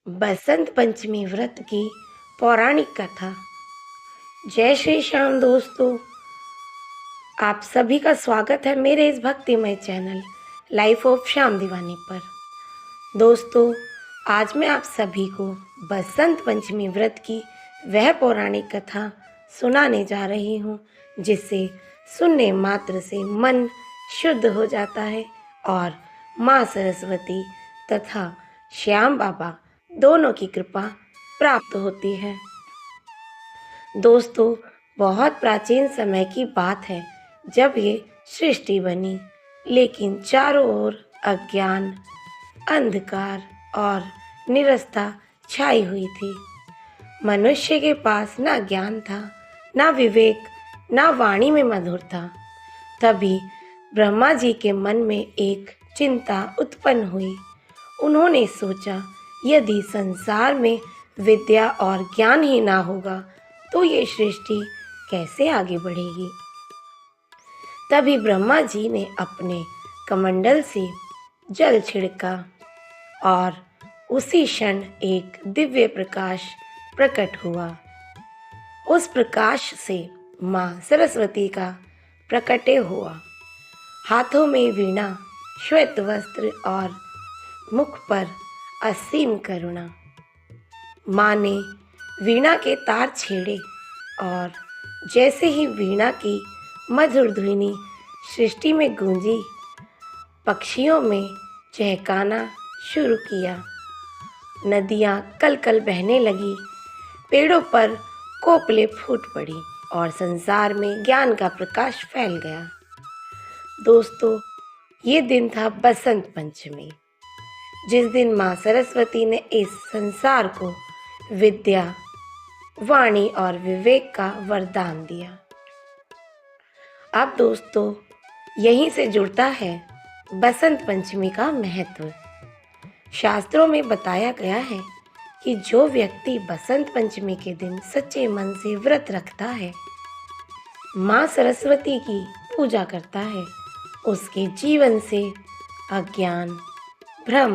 बसंत पंचमी व्रत की पौराणिक कथा। जय श्री श्याम दोस्तों, आप सभी का स्वागत है मेरे इस भक्तिमय चैनल लाइफ ऑफ श्याम दीवानी पर। दोस्तों, आज मैं आप सभी को बसंत पंचमी व्रत की वह पौराणिक कथा सुनाने जा रही हूँ जिसे सुनने मात्र से मन शुद्ध हो जाता है और माँ सरस्वती तथा श्याम बाबा दोनों की कृपा प्राप्त होती है। दोस्तों, बहुत प्राचीन समय की बात है जब ये सृष्टि बनी, लेकिन चारों ओर अज्ञान, अंधकार और निरस्ता छाई हुई थी। मनुष्य के पास ना ज्ञान था, ना विवेक, ना वाणी में मधुरता। तभी ब्रह्मा जी के मन में एक चिंता उत्पन्न हुई। उन्होंने सोचा, यदि संसार में विद्या और ज्ञान ही ना होगा तो ये सृष्टि कैसे आगे बढ़ेगी। तभी ब्रह्मा जी ने अपने कमंडल से जल छिड़का और उसी क्षण एक दिव्य प्रकाश प्रकट हुआ। उस प्रकाश से माँ सरस्वती का प्रकटे हुआ। हाथों में वीणा, श्वेत वस्त्र और मुख पर असीम करुणा। माँ ने वीणा के तार छेड़े और जैसे ही वीणा की मधुर ध्वनि सृष्टि में गूंजी, पक्षियों में चहकाना शुरू किया। नदियाँ कल कल बहने लगी, पेड़ों पर कोपले फूट पड़ी और संसार में ज्ञान का प्रकाश फैल गया। दोस्तों, ये दिन था बसंत पंचमी, जिस दिन माँ सरस्वती ने इस संसार को विद्या, वाणी और विवेक का वरदान दिया। अब दोस्तों, यहीं से जुड़ता है बसंत पंचमी का महत्व। शास्त्रों में बताया गया है कि जो व्यक्ति बसंत पंचमी के दिन सच्चे मन से व्रत रखता है, माँ सरस्वती की पूजा करता है, उसके जीवन से अज्ञान, भ्रम,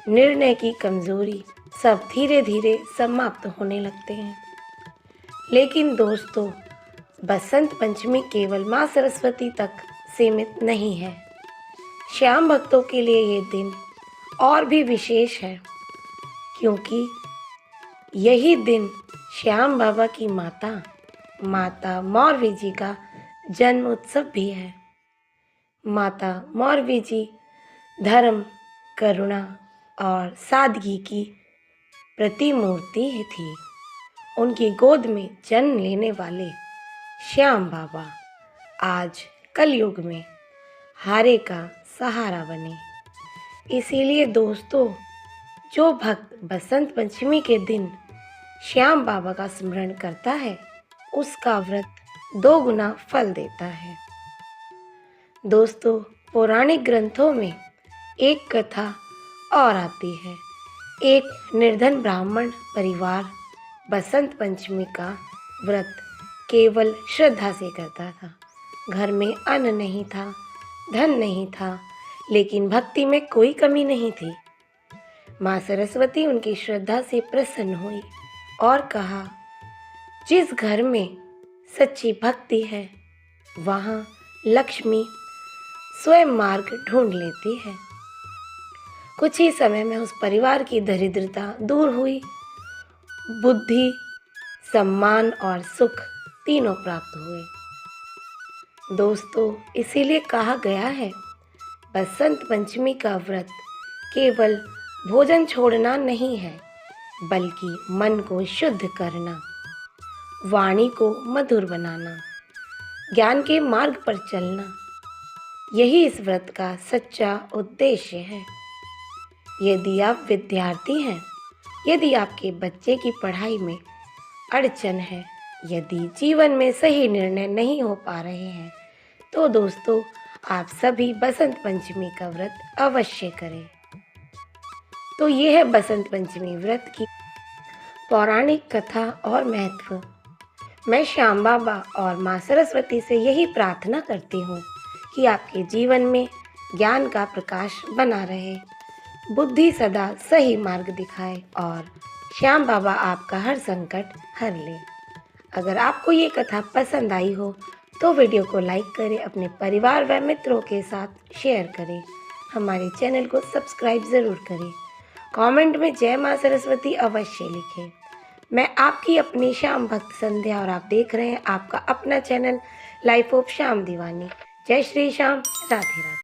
निर्णय की कमजोरी सब धीरे धीरे समाप्त होने लगते हैं। लेकिन दोस्तों, बसंत पंचमी केवल माँ सरस्वती तक सीमित नहीं है। श्याम भक्तों के लिए ये दिन और भी विशेष है, क्योंकि यही दिन श्याम बाबा की माता मौरवी जी का जन्म उत्सव भी है। माता मौरवी जी धर्म, करुणा और सादगी की प्रतिमूर्ति थी। उनकी गोद में जन्म लेने वाले श्याम बाबा आज कलयुग में हारे का सहारा बने। इसीलिए दोस्तों, जो भक्त बसंत पंचमी के दिन श्याम बाबा का स्मरण करता है, उसका व्रत 2 गुना फल देता है। दोस्तों, पौराणिक ग्रंथों में एक कथा और आती है। एक निर्धन ब्राह्मण परिवार बसंत पंचमी का व्रत केवल श्रद्धा से करता था। घर में अन्न नहीं था, धन नहीं था, लेकिन भक्ति में कोई कमी नहीं थी। माँ सरस्वती उनकी श्रद्धा से प्रसन्न हुई और कहा, जिस घर में सच्ची भक्ति है, वहाँ लक्ष्मी स्वयं मार्ग ढूंढ लेती है। कुछ ही समय में उस परिवार की दरिद्रता दूर हुई। बुद्धि, सम्मान और सुख तीनों प्राप्त हुए। दोस्तों, इसीलिए कहा गया है, बसंत पंचमी का व्रत केवल भोजन छोड़ना नहीं है, बल्कि मन को शुद्ध करना, वाणी को मधुर बनाना, ज्ञान के मार्ग पर चलना, यही इस व्रत का सच्चा उद्देश्य है। यदि आप विद्यार्थी हैं, यदि आपके बच्चे की पढ़ाई में अड़चन है, यदि जीवन में सही निर्णय नहीं हो पा रहे हैं, तो दोस्तों, आप सभी बसंत पंचमी का व्रत अवश्य करें। तो ये है बसंत पंचमी व्रत की पौराणिक कथा और महत्व। मैं श्याम बाबा और माँ सरस्वती से यही प्रार्थना करती हूँ कि आपके जीवन में ज्ञान का प्रकाश बना रहे, बुद्धि सदा सही मार्ग दिखाए और श्याम बाबा आपका हर संकट हर ले। अगर आपको ये कथा पसंद आई हो तो वीडियो को लाइक करें, अपने परिवार व मित्रों के साथ शेयर करें, हमारे चैनल को सब्सक्राइब ज़रूर करें। कमेंट में जय माँ सरस्वती अवश्य लिखें। मैं आपकी अपनी श्याम भक्त संध्या और आप देख रहे हैं आपका अपना चैनल लाइफ ऑफ श्याम दीवानी। जय श्री श्याम, राधे राधे।